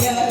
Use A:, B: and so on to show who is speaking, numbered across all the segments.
A: Yeah.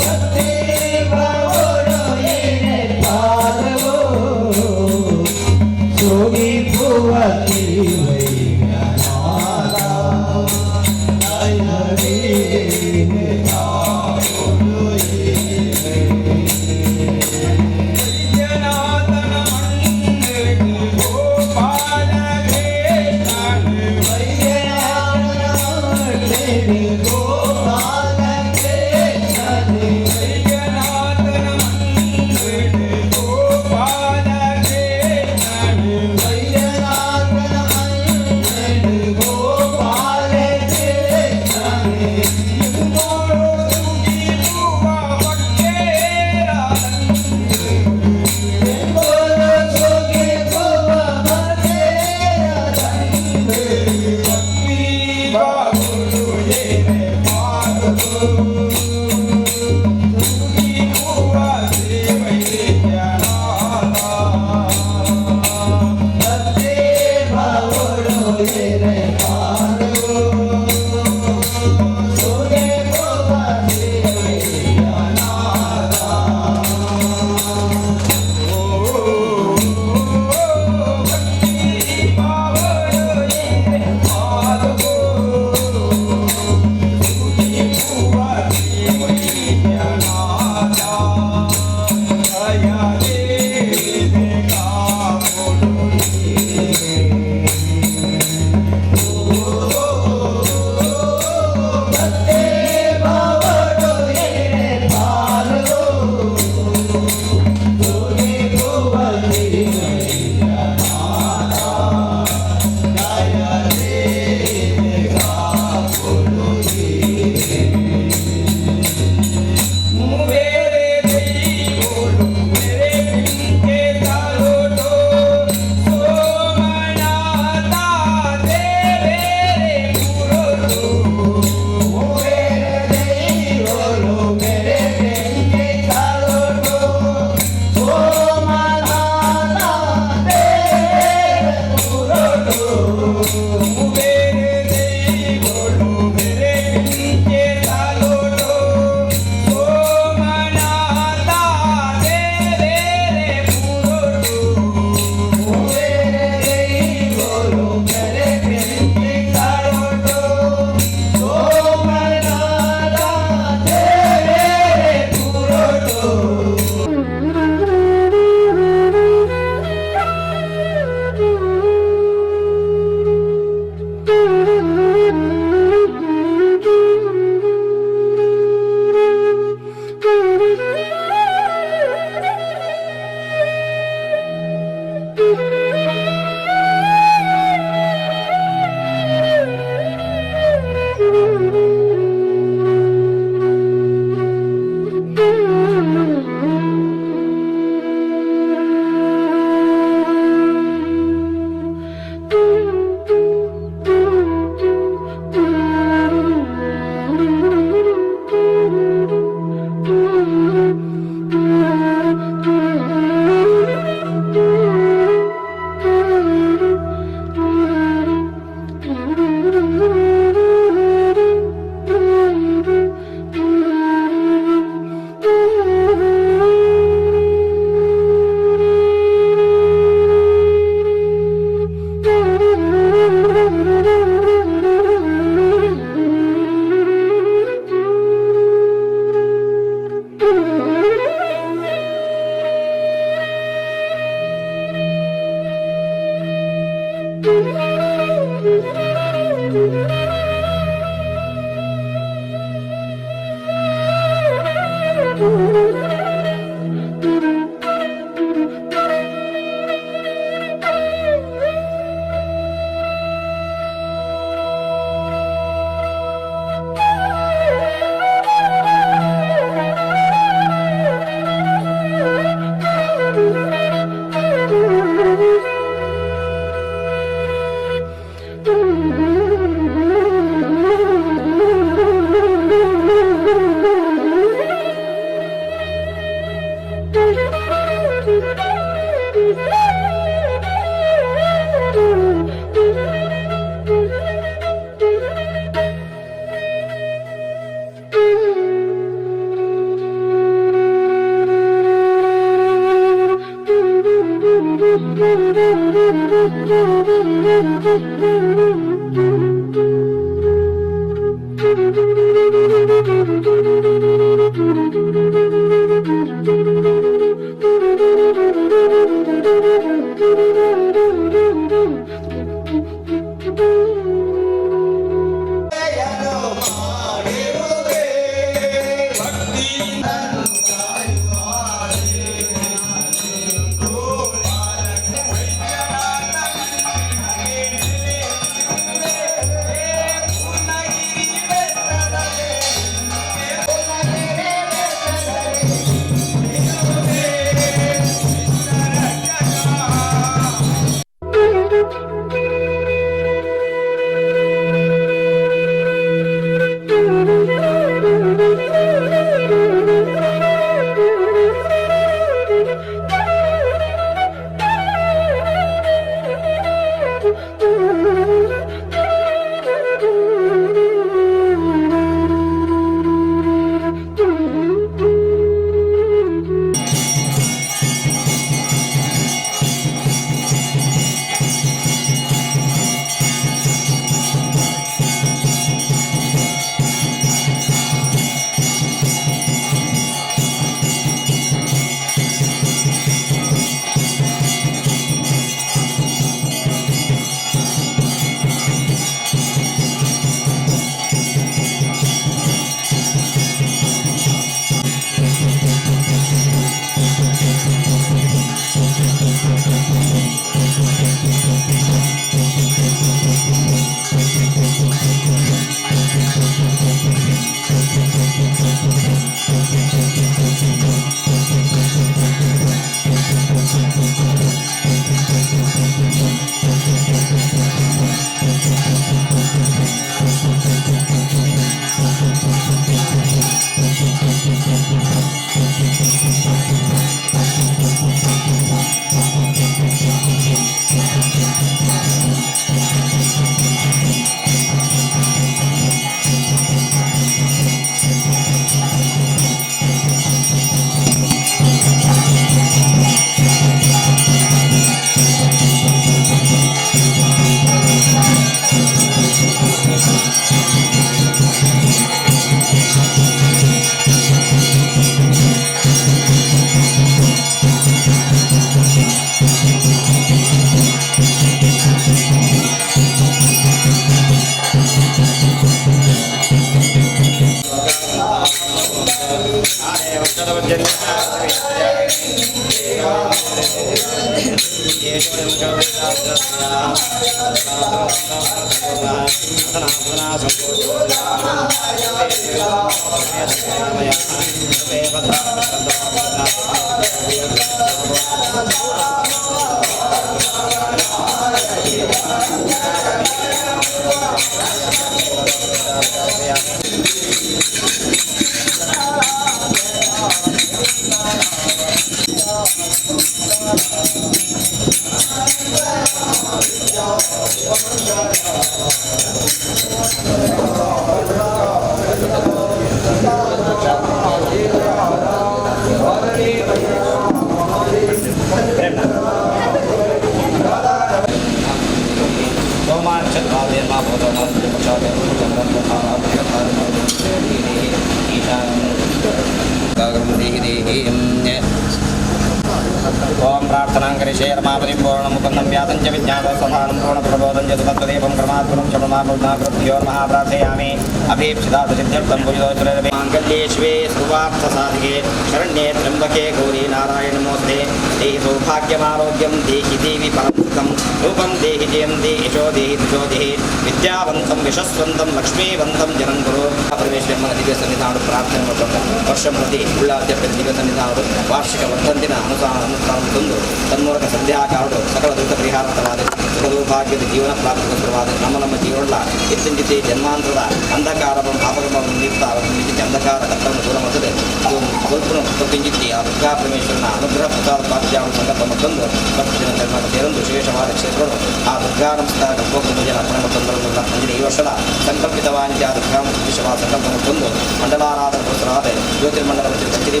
A: ओम प्रार्थना करिष्ये रमापतिं पूर्णमुकुन्दं व्यासं च विज्ञातसंधानं पूर्णप्रबोधं च तत्त्वदेवं क्रमात्मनं च प्रमाणमुद्धाकृत्यो नमः प्रार्थयामि। अभीप्सितादृत्यर्थं भुजोचुरवे माङ्गल्ये शिवे सर्वार्थसाधिके शरण्ये त्र्यम्बके गौरी नारायण नमोऽस्ते देहि सौभाग्यमारोग्यं देहि देवी परमसुखं रूपं देहि जयं देहि यशो देहि दिशो देहि विद्यावन्तं यशस्वन्तं लक्ष्मीवन्तं जनं कुरु परमेश्वरಮ್ಮನ ದಿವ್ಯ ಸನ್ನಿಧಾನದ ಪ್ರಾರ್ಥನೆ ಮಾಡುತ್ತಾರೆ. ವರ್ಷ ಪ್ರತಿ ಉಳ್ಳಾದ್ಯ ದಿವ್ಯ ಸನ್ನಿಧಾನದ ವಾರ್ಷಿಕ ವರ್ಧಂತಿನ ಅನುಷ್ಠಾನ ತಂದು ತನ್ಮೂಲಕ ಸಂಧ್ಯಾಕಾರರು ಸಕಲ ದುರಿತ ಪರಿಹಾರವಾದ ಸುಖದೌಭಾಗ್ಯದ ಜೀವನ ಪ್ರಾಪ್ತಿಗೋಸ್ಕರವಾದ ನಮ್ಮ ಜೀವನ ಇತ್ತಿಂಚಿತಿ ಜನ್ಮಾಂತರದ ಅಂಧಕಾರವನ್ನು ಪಾಪಕರ್ಮವನ್ನು ನೀಡ್ತಾ ಅವರ ನಿಜ ಅಂಧಕಾರ ಕರ್ತವನ್ನು ದೂರ ಮಾಡುತ್ತದೆ. ಅದು ಸ್ವಲ್ಪ ಪ್ರತಿಂಚಿತಿ ಆ ದುರ್ಗಾ ಪರಮೇಶ್ವರನ ಅನುಗ್ರಹ ಪ್ರಸಾದ ಪ್ರಾಪ್ತಿಯಾಗುವ ಸಂಕಲ್ಪವನ್ನು ತಂದು 10 ದಿನ ಧರ್ಮಕ್ಕೆ ಸೇರೊಂದು ವಿಶೇಷವಾದ ಕ್ಷೇತ್ರಗಳು ಆ ದುರ್ಗಾ ನಮಸ್ಕಾರ ಗರ್ಭೋಕ್ತ ಪೂಜೆ ಅರ್ಪಣೆ ತಂದರಲ್ಲ ಅಂಜನೆ ಈ ವರ್ಷದ ಸಂಕಲ್ಪಿತವಾದ ಆ ದುರ್ಗಾ ವಿಶೇಷವಾದ ಸಂಕಲ್ಪವನ್ನು ತಂದು ಮಂಡಲಾರಾಧನ ಪುರಸ್ಕರವಾದ ಜ್ಯೋತಿರ್ಮಂಡಲ ಕಚೇರಿ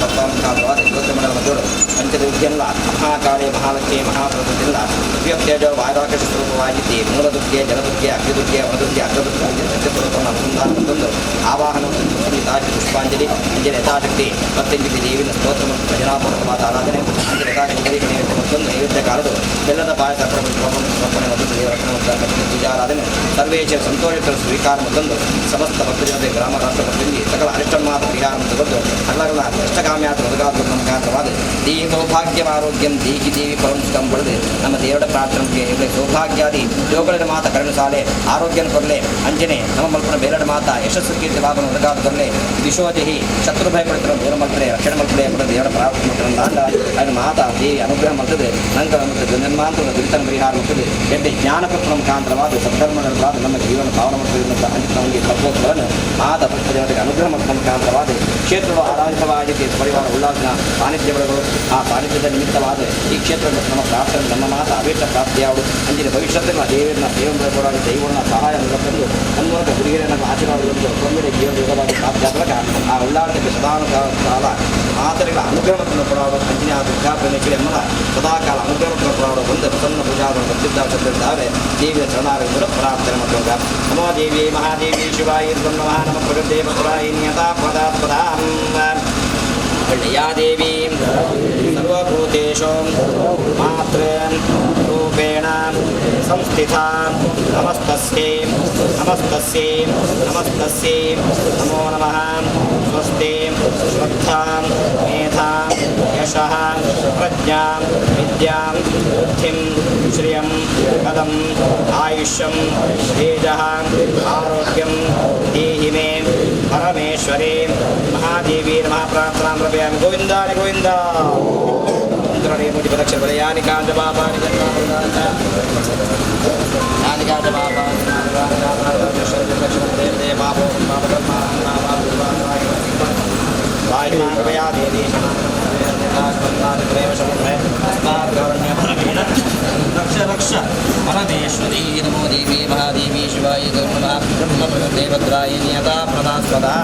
A: ತತ್ವಾನುಸಾರವಾದ ಜ್ಯೋತಿರ್ಮಂಡಲ ಮಧ್ಯಗಳು ಪಂಚದುರ್ಗೆಲ್ಲ ಮಹಾಕಾಳಿ ಮಹಾಲಕ್ಷ್ಮಿ ಮಹಾಪ್ರಭುತ್ವೆಲ್ಲ ವ್ಯಕ್ತಿಯ ವಾಯುರಾಕೇಶ ಸ್ವರೂಪವಾಗಿದ್ದಿ ಮೂಲ ದುರ್ಗೆ ಜಲದುರ್ಗೆ ಅಗ್ನಿದುರ್ಗೆ ವನದುರ್ಗೆ ಅಗ್ರದುರ್ಗೆ ಪಂಚಸ್ವರೂಪವನ್ನು ಅನುಸಂಧಾನ ತಂದು ಆವಾಹನ ಪುಷ್ಪಾಂಜಲಿ ಅಂಜನೆ ಯಥಾಶಕ್ತಿ ಮತ್ತೆಂಜಿತಿ ದೇವಿನ ಸ್ತೋತ್ರ ಮತ್ತು ಭಜನಾಪೂರ್ವಕವಾದ ಆರಾಧನೆ ಅಂಜನೆ ಯಥಾಶಕ್ತಿ ನೈವೇದ್ಯ ಮತ್ತೊಂದು ನೈವೇದ್ಯ ಕಾಲದು ಬೆಲ್ಲದ ಪಾಯಸ ಸಮರ್ಪಣೆ ಮತ್ತು ದೇವರ ಪೂಜಾರಾಧನೆ ಸರ್ವೇಶ ಸಂತೋಷಕರ ಸ್ವೀಕಾರ ಮತ್ತೊಂದು ಸಮಸ್ತ ಭಕ್ತಜನತೆ ಗ್ರಾಮ ರಾಷ್ಟ್ರ ಪ್ರತಿನಿಧಿ ಸಕಲ ಅರಿಷ್ಟಮಾದ ಪರಿಹಾರ ತಗೊಂಡು ಅಲ್ಲಗಳ ಇಷ್ಟಕಾಮ್ಯಾತ ಮೃಗಾತ್ಮಕ ನಮಕಾರವಾದ ದೇಹಿ ಸೌಭಾಗ್ಯವಾರೋಗ್ಯಂ ದೇಹಿ ದೇವಿ ಪರಮಸುಖಂ ಬಳಿದು ನಮ್ಮ ದೇವರ ಪ್ರಾರ್ಥನೆಗೆ ಸೌಭಾಗ್ಯಾದಿ ಯೋಗಗಳ ಮಾತ ಕರುಣು ಸಾಲೆ ಆರೋಗ್ಯನ ಕೊರಲೆ ಅಂಜನೆ ನಮ್ಮ ಮಲ್ಪನ ಬೇರಡ ಮಾತ ಯಶಸ್ಸು ಕೀರ್ತಿ ಭಾಗನ ಮೃಗಾದ ಕೊರಲೆ ವಿಶ್ವದೇಹಿ ಶತ್ರು ಭಯ ಪಡಿತರ ದೂರ ಮಲ್ಪಡೆ ರಕ್ಷಣೆ ಮಲ್ಪಡೆ ಎಂಬ ದೇವರ ಪ್ರಾರ್ಥನೆ ದಾಂಡ ಅದನ್ನು ಮಾತಾ ದೇವಿ ಅನುಗ್ರಹ ಮಲ್ತದೆ ನಂತರ ಮತ್ತು ಜನ್ಮಾಂತರದ ದುರಿತನ ಪರಿಹಾರ ಮಲ್ತದೆ ಎಡ್ಡೆ ಜ್ಞಾನಪತ್ರ ಮುಖಾಂತರವಾದ ಸದ್ಧರ್ಮಗಳಾದ ನಮ್ಮ ಜೀವನ ಭಾವನ ಮತ್ತು ನಮಗೆ ತತ್ವಗಳನ್ನು ಮಾತ ಭಕ್ತ ಜನತೆಗೆ ಅನುಗ್ರಹ ಮತ್ತು ಮುಖಾಂತರವಾದ ಕ್ಷೇತ್ರಗಳು ಆರಾಧಿತವಾಗಿದೆ ಪರಿವಾರ ಉಲ್ಲಾಸನ ಸಾನ್ನಿಧ್ಯಗಳು ಆ ಸಾನ್ನಿಧ್ಯದ ನಿಮಿತ್ತವಾದ ಈ ಕ್ಷೇತ್ರ ನಮ್ಮ ಪ್ರಾರ್ಥನೆ ನಮ್ಮ ಮಾತ ಅವೇಶ ಪ್ರಾಪ್ತಿಯಾವುದು ಅಂಜಿನ ಭವಿಷ್ಯದಲ್ಲಿ ದೇವರನ್ನ ದೇವರ ದೈವನ ಸಹಾಯ ತಂದು ತನ್ಮೂಲಕ ಗುರುಗಿರಿಯ ಆಶೀರ್ವಾದಗಳನ್ನು ತೊಂದರೆ ಜೀವನ ಯೋಗವಾಗಿ ಪ್ರಾಪ್ತಿಯಾದಾಗ ಆ ಉಲ್ಲಾಸಕ್ಕೆ ಸದಾನುಕಾಲ ಮಾತರಿಗಳ ಅನುಗ್ರಹವನ್ನು ಕೊಡಾಡುವ ಅಂಜಿನ ದುರ್ಗಾ ಪರಮೇಶ್ವರಿ ಅಮ್ಮನ ಸದಾಕಾಲ ಅನುಗ್ರಹವನ್ನು ಕೊಡಾಡುವ ಒಂದು ಪ್ರಸನ್ನ ಪೂಜಾವನ್ನು ಪ್ರಸಿದ್ಧಾವೆ ದೇವಿಯ ಶರಣಾಗತರು ಪ್ರಾರ್ಥನೆ ಮಾಡುವಾಗ ನಮೋ ದೇವಿ ಮಹಾದೇವಿ ಶಿವಾಯಿ ನಮಃ ನಮ ಪ್ರಗದೇವ ಪುರಾಯಿ ನಿಯತಾ ಪದಾತ್ಪದಾಂ या देवी सर्वभूतेषु मातृ रूपेण संस्थिता नमस्तस्यै नमस्तस्यै नमस्तस्यै नमो नमः स्वस्ति श्रद्धां मेधां यशः प्रज्ञां विद्यां बुद्धिं श्रियं पदम् आयुष्यं तेजः आरोग्यं देहि मे परमेश्वरी महादेवी नमः प्रार्थनां प्रभयामि गोविन्दानि गोविन्द यानि काञ्चपापानि यानि काञ्चपापानि कृपया देवी रक्ष रक्ष परमेश्वरी नमो देवी महादेवी शिवाय देवद्राय नियता प्रदास्पदा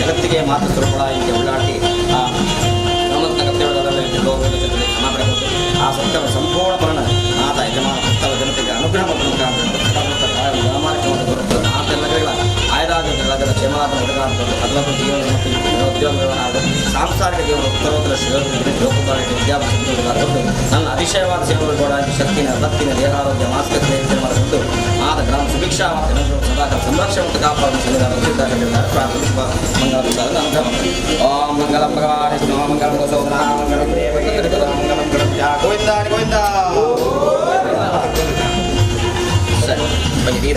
A: ಜಗತ್ತಿಗೆ ಮಾತು ಸ್ವರೂಪ ಹೀಗೆ ಉಳ್ಳಾಟಿ ಆ ಸತ್ಯವ ಸಂಪೂರ್ಣ ಪರಣ ಆತ ಯಜಮಾನ ಭಕ್ತರ ಜನತೆಗೆ ಅನುಗ್ರಹ ಆಯುರಾಜಗಳ ಕ್ಷೇಮಾದ ಹದಿನಾಲ್ಕು ಜೀವನ ಮತ್ತು ಉದ್ಯೋಗ ವ್ಯವಹಾರ ಸಾಂಸಾರಿಕ ಜೀವನ ಉತ್ತರೋತ್ತರ ಲೋಕಪಾಲಿಕೆ ವಿದ್ಯಾಭ್ಯಾಸ ನನ್ನ ಅತಿಶಯವಾದ ಸೇವೆಗಳು ಶಕ್ತಿನ ಭಕ್ತಿನ ದೇಹಾರೋಗ್ಯ ಮಾಸ್ಕತೆ ಮಾಡಿಕೊಂಡು ಆದ ಗ್ರಾಮ ಸುಭಿಕ್ಷಾ ಮತ್ತು ಸದಾಕಾಲ ಸಂರಕ್ಷಣೆ ಮತ್ತು ಕಾಪಾಡಿದ್ದಾರೆ ಓಂ ಮಂಗಲಂ ಭಗವಾನ್ ವಿಷ್ಣು ಮಂಗಲಂ ಗೋಸೋದನ ಮಂಗಲಂ ಮಂಗಲಂ ಗೋವಿಂದ ಗೋವಿಂದ ಸರಿ ಬನ್ನಿ ನೀರ